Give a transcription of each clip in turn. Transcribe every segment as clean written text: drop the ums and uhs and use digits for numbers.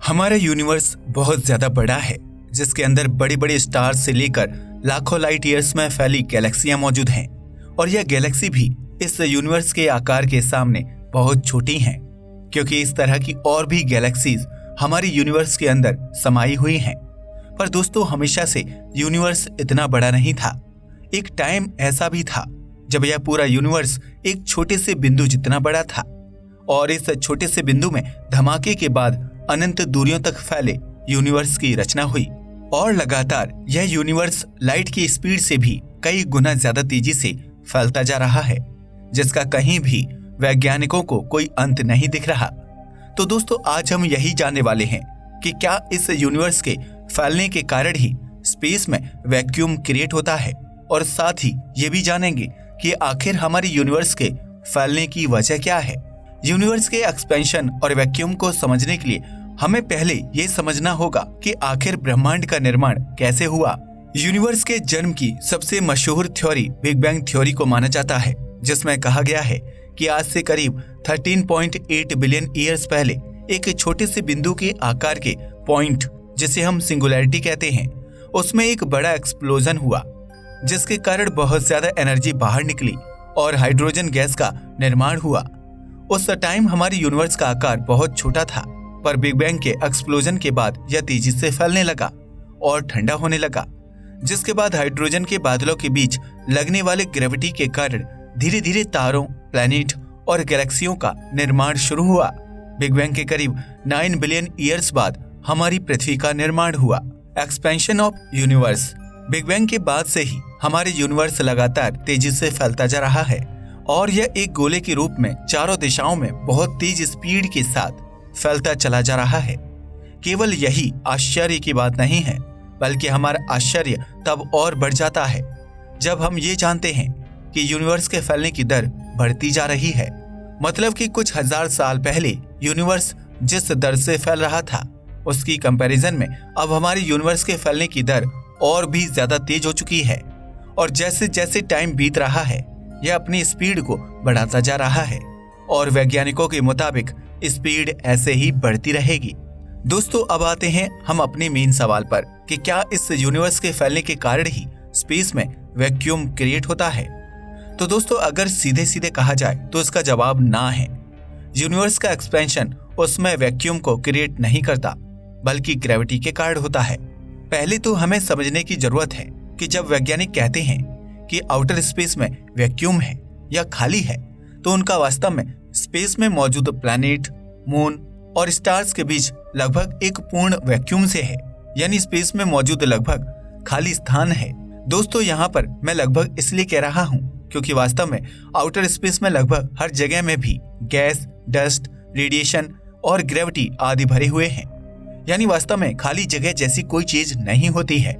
हमारा यूनिवर्स बहुत ज्यादा बड़ा है, जिसके अंदर बड़े बड़े स्टार्स से लेकर लाखों लाइट ईयर्स में फैली गैलेक्सियां मौजूद हैं। और यह गैलेक्सी भी इस यूनिवर्स के आकार के सामने बहुत छोटी हैं, क्योंकि इस तरह की और भी गैलेक्सीज हमारे यूनिवर्स के अंदर समाई हुई हैं। पर दोस्तों, हमेशा से यूनिवर्स इतना बड़ा नहीं था। एक टाइम ऐसा भी था जब यह पूरा यूनिवर्स एक छोटे से बिंदु जितना बड़ा था, और इस छोटे से बिंदु में धमाके के बाद अनंत दूरियों तक फैले यूनिवर्स की रचना हुई। और लगातार यह यूनिवर्स लाइट की स्पीड से भी कई गुना ज्यादा तेजी से फैलता जा रहा है, जिसका कहीं भी वैज्ञानिकों को कोई अंत नहीं दिख रहा। तो दोस्तों, आज हम यही जानने वाले हैं कि क्या इस यूनिवर्स के फैलने के कारण ही स्पेस में वैक्यूम क्रिएट होता है, और साथ ही ये भी जानेंगे कि आखिर हमारे यूनिवर्स के फैलने की वजह क्या है। यूनिवर्स के एक्सपेंशन और वैक्यूम को समझने के लिए हमें पहले ये समझना होगा कि आखिर ब्रह्मांड का निर्माण कैसे हुआ। यूनिवर्स के जन्म की सबसे मशहूर थ्योरी बिग बैंग थ्योरी को माना जाता है, जिसमें कहा गया है कि आज से करीब 13.8 बिलियन ईयर्स पहले एक छोटे से बिंदु के आकार के पॉइंट, जिसे हम सिंगुलैरिटी कहते हैं, उसमें एक बड़ा एक्सप्लोजन हुआ, जिसके कारण बहुत ज्यादा एनर्जी बाहर निकली और हाइड्रोजन गैस का निर्माण हुआ। उस टाइम हमारे यूनिवर्स का आकार बहुत छोटा था, पर बिग बैंग के एक्सप्लोजन के बाद यह तेजी से फैलने लगा और ठंडा होने लगा, जिसके बाद हाइड्रोजन के बादलों के बीच लगने वाले ग्रेविटी के कारण धीरे धीरे तारों, प्लैनेट और गैलेक्सियों का निर्माण शुरू हुआ। बिग बैंग के करीब 9 बिलियन ईयर्स बाद हमारी पृथ्वी का निर्माण हुआ। Expansion of universe. Big bang के बाद से ही हमारे यूनिवर्स लगातार तेजी से फैलता जा रहा है, और यह एक गोले के रूप में चारों दिशाओं में बहुत तेज स्पीड के साथ फैलता चला जा रहा है। केवल यही आश्चर्य की बात नहीं है, बल्कि हमारा आश्चर्य तब और बढ़ जाता है जब हम ये जानते हैं कि यूनिवर्स के फैलने की दर बढ़ती जा रही है। मतलब कि कुछ हजार साल पहले यूनिवर्स जिस दर से फैल रहा था, उसकी कंपैरिजन में अब हमारे यूनिवर्स के फैलने की दर और भी ज्यादा तेज हो चुकी है। और जैसे जैसे टाइम बीत रहा है, यह अपनी स्पीड को बढ़ाता जा रहा है, और वैज्ञानिकों के मुताबिक स्पीड ऐसे ही बढ़ती रहेगी। दोस्तों, अब आते हैं हम अपने मेन सवाल पर कि क्या इस यूनिवर्स के फैलने के कारण ही स्पेस में वैक्यूम क्रिएट होता है। तो दोस्तों, अगर सीधे सीधे कहा जाए तो इसका जवाब ना है। यूनिवर्स का एक्सपेंशन उसमें वैक्यूम को क्रिएट नहीं करता, बल्कि ग्रेविटी के कारण होता है। पहले तो हमें समझने की जरूरत है कि जब वैज्ञानिक कहते हैं कि आउटर स्पेस में वैक्यूम है या खाली है, तो उनका वास्तव में स्पेस में मौजूद प्लैनेट, मून और स्टार्स के बीच लगभग एक पूर्ण वैक्यूम से है, यानी स्पेस में मौजूद लगभग खाली स्थान है। दोस्तों, यहाँ पर मैं लगभग इसलिए कह रहा हूँ क्योंकि वास्तव में आउटर स्पेस में लगभग हर जगह में भी गैस, डस्ट, रेडिएशन और ग्रेविटी आदि भरे हुए हैं, यानी वास्तव में खाली जगह जैसी कोई चीज नहीं होती है।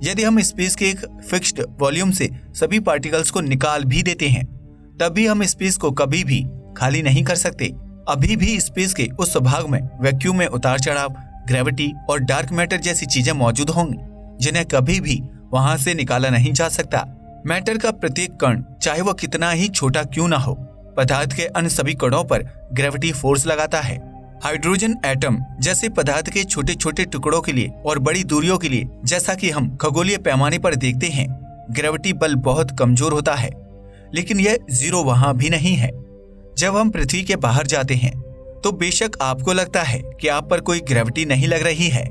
यदि हम स्पेस के एक फिक्स्ड वॉल्यूम से सभी पार्टिकल्स को निकाल भी देते हैं, तब भी हम स्पेस को कभी भी खाली नहीं कर सकते। अभी भी स्पेस के उस भाग में वैक्यूम में उतार चढ़ाव, ग्रेविटी और डार्क मैटर जैसी चीजें मौजूद होंगी, जिन्हें कभी भी वहां से निकाला नहीं जा सकता। मैटर का प्रत्येक कण, चाहे वो कितना ही छोटा क्यों ना हो, पदार्थ के अन्य सभी कणों पर ग्रेविटी फोर्स लगाता है। हाइड्रोजन एटम जैसे पदार्थ के छोटे छोटे टुकड़ों के लिए और बड़ी दूरियों के लिए, जैसा कि हम खगोलीय पैमाने पर देखते हैं, ग्रेविटी बल बहुत कमजोर होता है। लेकिन यह जीरो वहां भी नहीं है। जब हम पृथ्वी के बाहर जाते हैं तो बेशक आपको लगता है कि आप पर कोई ग्रेविटी नहीं लग रही है,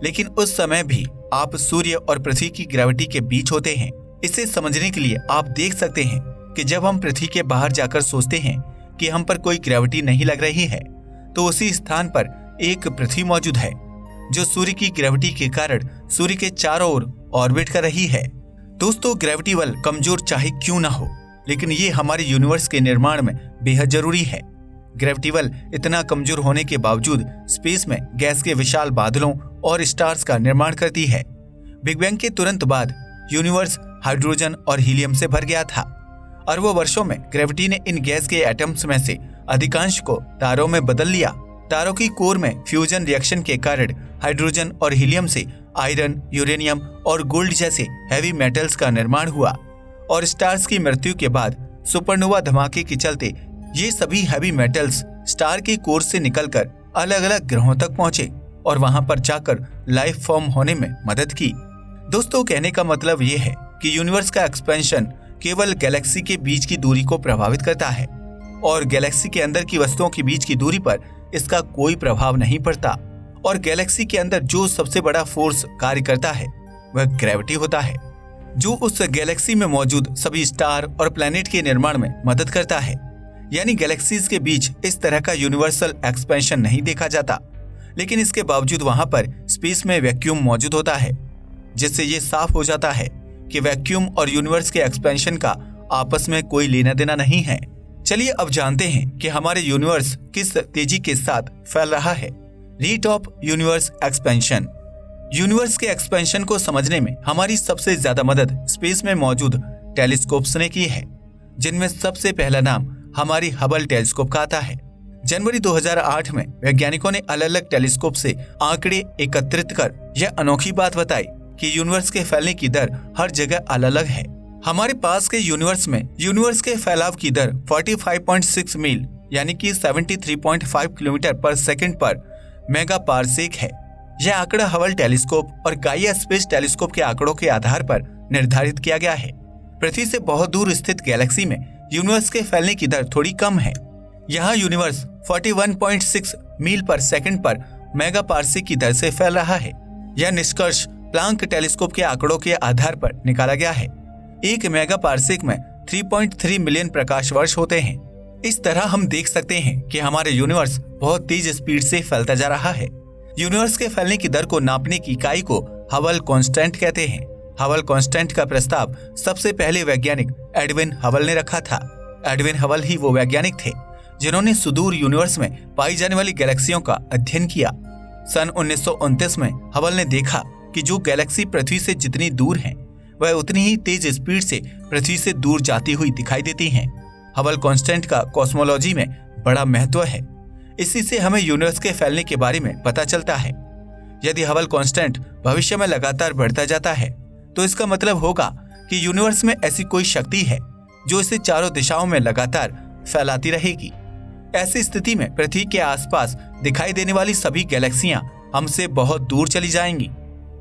लेकिन उस समय भी आप सूर्य और पृथ्वी की ग्रेविटी के बीच होते हैं। इसे समझने के लिए आप देख सकते हैं कि जब हम पृथ्वी के बाहर जाकर सोचते हैं कि हम पर कोई ग्रेविटी नहीं लग रही है, तो उसी स्थान पर एक पृथ्वी मौजूद है जो सूर्य की ग्रेविटी के कारण सूर्य के चारों ओर ऑर्बिट कर रही है। दोस्तों, ग्रेविटी बल कमजोर चाहे क्यों ना हो, लेकिन ये हमारे यूनिवर्स के निर्माण में बेहद जरूरी है। ग्रेविटी बल इतना कमजोर होने के बावजूद स्पेस में गैस के विशाल बादलों और स्टार्स का निर्माण करती है। बिग बैंग के तुरंत बाद यूनिवर्स हाइड्रोजन और हीलियम से भर गया था। अरबों वर्षों में ग्रेविटी ने इन गैस के एटम्स में से अधिकांश को तारों में बदल लिया। तारों की कोर में फ्यूजन रिएक्शन के कारण हाइड्रोजन और हीलियम से आयरन, यूरेनियम और गोल्ड जैसे हैवी मेटल्स का निर्माण हुआ, और स्टार्स की मृत्यु के बाद सुपरनोवा धमाके के चलते ये सभी हैवी मेटल्स स्टार के कोर से निकलकर अलग अलग ग्रहों तक पहुंचे और वहां पर जाकर लाइफ फॉर्म होने में मदद की। दोस्तों, कहने का मतलब ये है कि यूनिवर्स का एक्सपेंशन केवल गैलेक्सी के बीच की दूरी को प्रभावित करता है और गैलेक्सी के अंदर की वस्तुओं के बीच की दूरी पर इसका कोई प्रभाव नहीं पड़ता। और गैलेक्सी के अंदर जो सबसे बड़ा फोर्स कार्य करता है वह ग्रेविटी होता है, जो उस गैलेक्सी में मौजूद सभी स्टार और प्लैनेट के निर्माण में मदद करता है। यानी गैलेक्सीज के बीच इस तरह का यूनिवर्सल एक्सपेंशन नहीं देखा जाता, लेकिन इसके बावजूद वहां पर स्पेस में वैक्यूम मौजूद होता है, जिससे ये साफ हो जाता है कि वैक्यूम और यूनिवर्स के एक्सपेंशन का आपस में कोई लेना देना नहीं है। चलिए अब जानते हैं कि हमारे यूनिवर्स किस तेजी के साथ फैल रहा है। Rate of universe expansion. Universe के एक्सपेंशन को समझने में हमारी सबसे ज्यादा मदद स्पेस में मौजूद टेलीस्कोप्स ने की है, जिनमें सबसे पहला नाम हमारी हबल टेलीस्कोप का आता है। जनवरी 2008 में वैज्ञानिकों ने अलग अलग टेलीस्कोप से आंकड़े एकत्रित कर यह अनोखी बात बताई कि यूनिवर्स के फैलने की दर हर जगह अलग अलग है। हमारे पास के यूनिवर्स में यूनिवर्स के फैलाव की दर 45.6 मील यानी कि 73.5 किलोमीटर पर सेकंड पर मेगा पारसेक है। यह आंकड़ा हबल टेलीस्कोप और गाइया स्पेस टेलीस्कोप के आंकड़ों के आधार पर निर्धारित किया गया है। पृथ्वी से बहुत दूर स्थित गैलेक्सी में यूनिवर्स के फैलने की दर थोड़ी कम है। यहाँ यूनिवर्स 41.6 मील पर सेकंड पर मेगा पारसेक की दर से फैल रहा है। यह निष्कर्ष प्लांक टेलीस्कोप के आंकड़ों के आधार पर निकाला गया है। एक मेगा पारसेक में 3.3 मिलियन प्रकाश वर्ष होते हैं। इस तरह हम देख सकते हैं कि हमारे यूनिवर्स बहुत तेज स्पीड से फैलता जा रहा है। यूनिवर्स के फैलने की दर को नापने की इकाई को हबल कांस्टेंट कहते हैं। हबल कांस्टेंट का प्रस्ताव सबसे पहले वैज्ञानिक एडविन हबल ने रखा था। एडविन हबल ही वो वैज्ञानिक थे जिन्होंने सुदूर यूनिवर्स में पाई जाने वाली गैलेक्सियों का अध्ययन किया। सन 1929 में हबल ने देखा कि जो गैलेक्सी पृथ्वी से जितनी दूर हैं, वह उतनी ही तेज स्पीड से पृथ्वी से दूर जाती हुई दिखाई देती हैं। हबल कांस्टेंट का कॉस्मोलॉजी में बड़ा महत्व है। इसी से हमें यूनिवर्स के फैलने के बारे में पता चलता है। यदि हबल कांस्टेंट भविष्य में लगातार बढ़ता जाता है तो इसका मतलब होगा कि यूनिवर्स में ऐसी कोई शक्ति है जो इसे चारों दिशाओं में लगातार फैलाती रहेगी। ऐसी स्थिति में पृथ्वी के आसपास दिखाई देने वाली सभी गैलेक्सियां हमसे बहुत दूर चली जाएंगी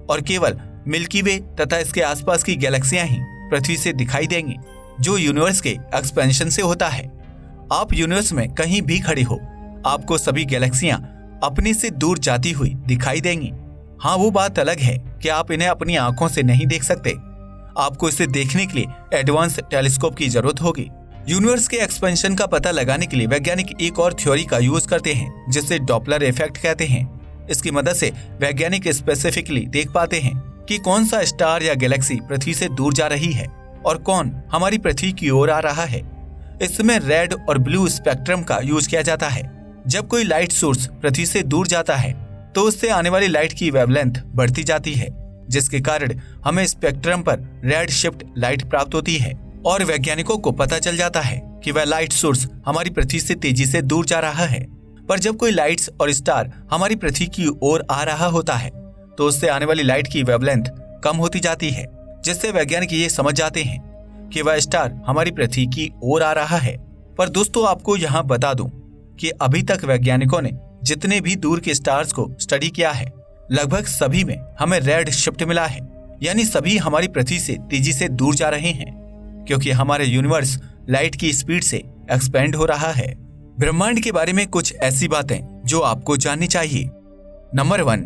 और केवल मिल्की वे तथा इसके आसपास की गैलेक्सियां ही पृथ्वी से दिखाई देंगी, जो यूनिवर्स के एक्सपेंशन से होता है। आप यूनिवर्स में कहीं भी खड़े हो, आपको सभी गैलेक्सियां अपने से दूर जाती हुई दिखाई देंगी। हाँ, वो बात अलग है कि आप इन्हें अपनी आंखों से नहीं देख सकते। आपको इसे देखने के लिए एडवांस टेलीस्कोप की जरूरत होगी। यूनिवर्स के एक्सपेंशन का पता लगाने के लिए वैज्ञानिक एक और थ्योरी का यूज करते हैं, जिसे डॉपलर इफेक्ट कहते हैं। इसकी मदद से वैज्ञानिक स्पेसिफिकली देख पाते हैं कि कौन सा स्टार या गैलेक्सी पृथ्वी से दूर जा रही है और कौन हमारी पृथ्वी की ओर आ रहा है। इसमें रेड और ब्लू स्पेक्ट्रम का यूज किया जाता है। जब कोई लाइट सोर्स पृथ्वी से दूर जाता है तो उससे आने वाली लाइट की वेवलेंथ बढ़ती जाती है, जिसके कारण हमें स्पेक्ट्रम पर रेड शिफ्ट लाइट प्राप्त होती है और वैज्ञानिकों को पता चल जाता है कि वह लाइट सोर्स हमारी पृथ्वी से तेजी से दूर जा रहा है। पर जब कोई लाइट्स और स्टार हमारी पृथ्वी की ओर आ रहा होता है तो उससे आने वाली लाइट की वेवलेंथ कम होती जाती है, जिससे वैज्ञानिक ये समझ जाते हैं कि वह स्टार हमारी पृथ्वी की ओर आ रहा है। पर दोस्तों, आपको यहाँ बता दूं कि अभी तक वैज्ञानिकों ने जितने भी दूर के स्टार्स को स्टडी किया है, लगभग सभी में हमें रेड शिफ्ट मिला है, यानी सभी हमारी पृथ्वी से तेजी से दूर जा रहे हैं, क्योंकि हमारे यूनिवर्स लाइट की स्पीड से एक्सपेंड हो रहा है। ब्रह्मांड के बारे में कुछ ऐसी बातें जो आपको जाननी चाहिए। नंबर 1,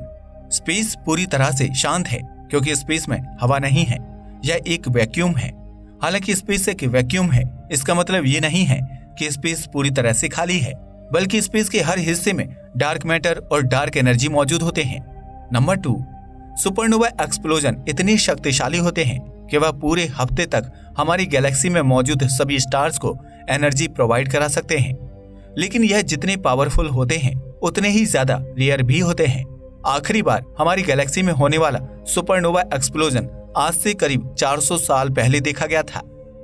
स्पेस पूरी तरह से शांत है क्योंकि स्पेस में हवा नहीं है, यह एक वैक्यूम है। हालांकि स्पेस एक वैक्यूम है, इसका मतलब ये नहीं है कि स्पेस पूरी तरह से खाली है, बल्कि स्पेस के हर हिस्से में डार्क मैटर और डार्क एनर्जी मौजूद होते हैं। नंबर 2, सुपरनोवा एक्सप्लोजन इतने शक्तिशाली होते हैं कि वह पूरे हफ्ते तक हमारी गैलेक्सी में मौजूद सभी स्टार्स को एनर्जी प्रोवाइड करा सकते हैं। लेकिन यह जितने पावरफुल होते हैं उतने ही ज्यादा रेयर भी होते हैं। आखिरी बार हमारी गैलेक्सी में होने वाला सुपरनोवा एक्सप्लोजन आज से करीब 400 साल पहले देखा गया था।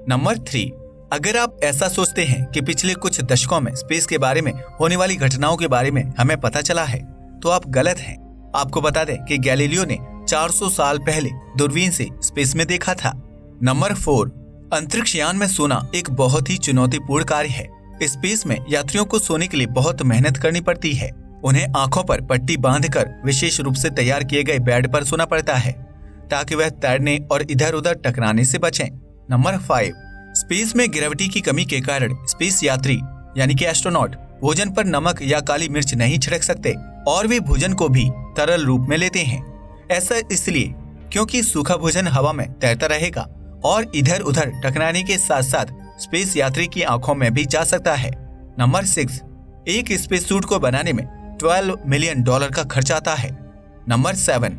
नंबर 3, अगर आप ऐसा सोचते हैं कि पिछले कुछ दशकों में स्पेस के बारे में होने वाली घटनाओं के बारे में हमें पता चला है, तो आप गलत हैं। आपको बता दें कि गैलीलियो ने 400 साल पहले दूरबीन से स्पेस में देखा था। नंबर 4, अंतरिक्ष यान में सोना एक बहुत ही चुनौतीपूर्ण कार्य है। स्पेस में यात्रियों को सोने के लिए बहुत मेहनत करनी पड़ती है। उन्हें आंखों पर पट्टी बांधकर विशेष रूप से तैयार किए गए बेड पर सोना पड़ता है ताकि वह तैरने और इधर उधर टकराने से बचें। नंबर 5, स्पेस में ग्रेविटी की कमी के कारण स्पेस यात्री यानी कि एस्ट्रोनॉट भोजन पर नमक या काली मिर्च नहीं छिड़क सकते और वे भोजन को भी तरल रूप में लेते हैं। ऐसा इसलिए क्योंकि सूखा भोजन हवा में तैरता रहेगा और इधर उधर टकराने के साथ साथ स्पेस यात्री की आंखों में भी जा सकता है। नंबर 6, एक स्पेस सूट को बनाने में $12 मिलियन का खर्च आता है। नंबर 7,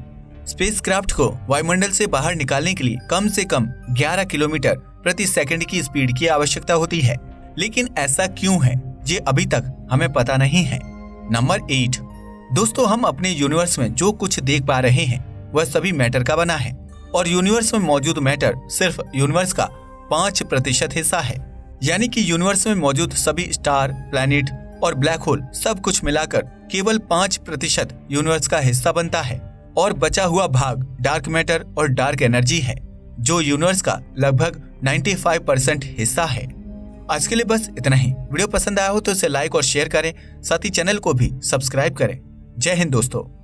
स्पेसक्राफ्ट को वायुमंडल से बाहर निकालने के लिए कम से कम 11 किलोमीटर प्रति सेकंड की स्पीड की आवश्यकता होती है, लेकिन ऐसा क्यों है ये अभी तक हमें पता नहीं है। नंबर 8, दोस्तों हम अपने यूनिवर्स में जो कुछ देख पा रहे हैं वह सभी मैटर का बना है और यूनिवर्स में मौजूद मैटर सिर्फ यूनिवर्स का 5% हिस्सा है। यानी कि यूनिवर्स में मौजूद सभी स्टार, प्लैनेट और ब्लैक होल सब कुछ मिलाकर केवल 5% यूनिवर्स का हिस्सा बनता है और बचा हुआ भाग डार्क मैटर और डार्क एनर्जी है जो यूनिवर्स का लगभग 95% हिस्सा है। आज के लिए बस इतना ही। वीडियो पसंद आया हो तो इसे लाइक और शेयर करें, साथ ही चैनल को भी सब्सक्राइब करें। जय हिंद दोस्तों।